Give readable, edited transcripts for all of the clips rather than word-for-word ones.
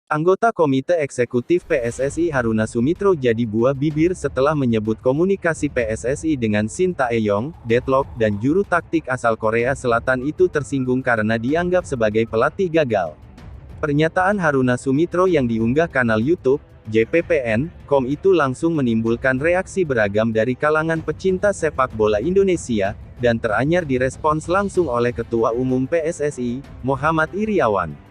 Anggota Komite Eksekutif PSSI Haruna Sumitro jadi buah bibir setelah menyebut komunikasi PSSI dengan Shin Tae-yong, deadlock, dan juru taktik asal Korea Selatan itu tersinggung karena dianggap sebagai pelatih gagal. Pernyataan Haruna Sumitro yang diunggah kanal YouTube JPPN.com itu langsung menimbulkan reaksi beragam dari kalangan pecinta sepak bola Indonesia, dan teranyar direspons langsung oleh Ketua Umum PSSI, Muhammad Iryawan.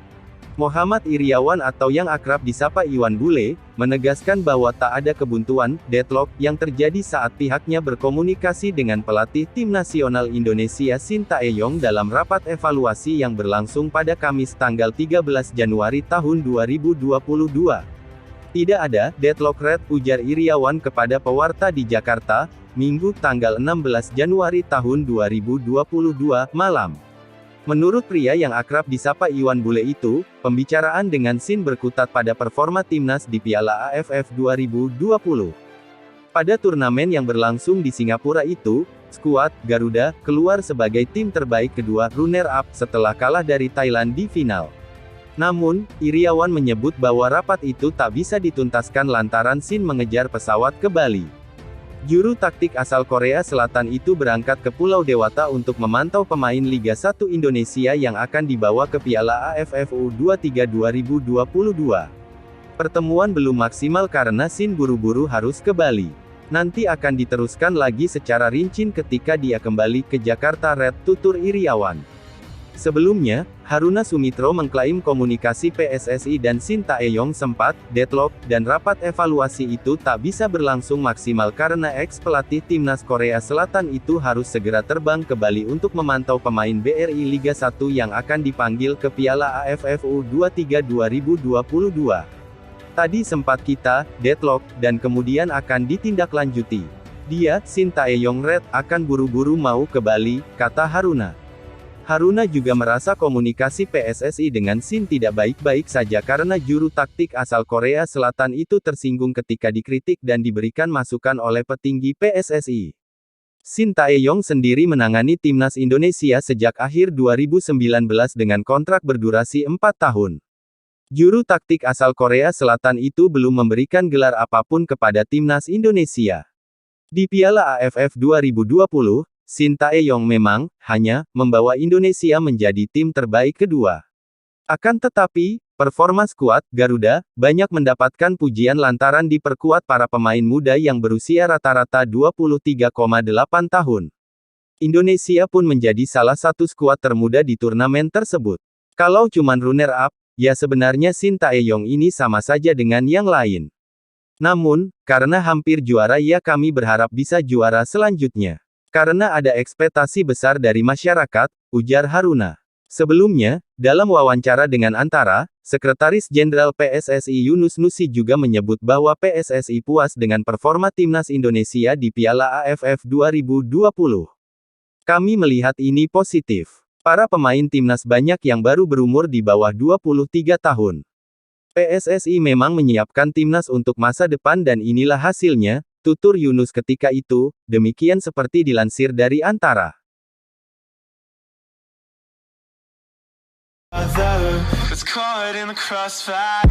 Muhammad Iryawan atau yang akrab disapa Iwan Bule, menegaskan bahwa tak ada kebuntuan, deadlock, yang terjadi saat pihaknya berkomunikasi dengan pelatih tim nasional Indonesia Shin Tae-yong dalam rapat evaluasi yang berlangsung pada Kamis tanggal 13 Januari tahun 2022. Tidak ada deadlock red, ujar Iryawan kepada pewarta di Jakarta, Minggu tanggal 16 Januari tahun 2022, malam. Menurut pria yang akrab disapa Iwan Bule itu, pembicaraan dengan Shin berkutat pada performa timnas di Piala AFF 2020. Pada turnamen yang berlangsung di Singapura itu, skuad Garuda keluar sebagai tim terbaik kedua, runner-up, setelah kalah dari Thailand di final. Namun, Iryawan menyebut bahwa rapat itu tak bisa dituntaskan lantaran Shin mengejar pesawat ke Bali. Juru taktik asal Korea Selatan itu berangkat ke Pulau Dewata untuk memantau pemain Liga 1 Indonesia yang akan dibawa ke Piala AFF U23 2022. Pertemuan belum maksimal karena Shin buru-buru harus ke Bali. Nanti akan diteruskan lagi secara rinci ketika dia kembali ke Jakarta, Red, tutur Iryawan. Sebelumnya, Haruna Sumitro mengklaim komunikasi PSSI dan Shin Tae-yong sempat deadlock, dan rapat evaluasi itu tak bisa berlangsung maksimal karena ex-pelatih timnas Korea Selatan itu harus segera terbang ke Bali untuk memantau pemain BRI Liga 1 yang akan dipanggil ke Piala AFF U23 2022. Tadi sempat kita deadlock, dan kemudian akan ditindaklanjuti. Dia, Shin Tae-yong Red, akan buru-buru mau ke Bali, kata Haruna. Haruna juga merasa komunikasi PSSI dengan Shin tidak baik-baik saja karena juru taktik asal Korea Selatan itu tersinggung ketika dikritik dan diberikan masukan oleh petinggi PSSI. Shin Tae-yong sendiri menangani timnas Indonesia sejak akhir 2019 dengan kontrak berdurasi 4 tahun. Juru taktik asal Korea Selatan itu belum memberikan gelar apapun kepada timnas Indonesia. Di Piala AFF 2020, Shin Tae-yong memang hanya membawa Indonesia menjadi tim terbaik kedua. Akan tetapi, performa skuad Garuda banyak mendapatkan pujian lantaran diperkuat para pemain muda yang berusia rata-rata 23,8 tahun. Indonesia pun menjadi salah satu skuad termuda di turnamen tersebut. Kalau cuman runner-up, ya sebenarnya Shin Tae-yong ini sama saja dengan yang lain. Namun, karena hampir juara ya kami berharap bisa juara selanjutnya. Karena ada ekspektasi besar dari masyarakat, ujar Haruna. Sebelumnya, dalam wawancara dengan Antara, Sekretaris Jenderal PSSI Yunus Nusi juga menyebut bahwa PSSI puas dengan performa timnas Indonesia di Piala AFF 2020. Kami melihat ini positif. Para pemain timnas banyak yang baru berumur di bawah 23 tahun. PSSI memang menyiapkan timnas untuk masa depan dan inilah hasilnya, tutur Yunus ketika itu, demikian seperti dilansir dari Antara. That's caught in the crossfire.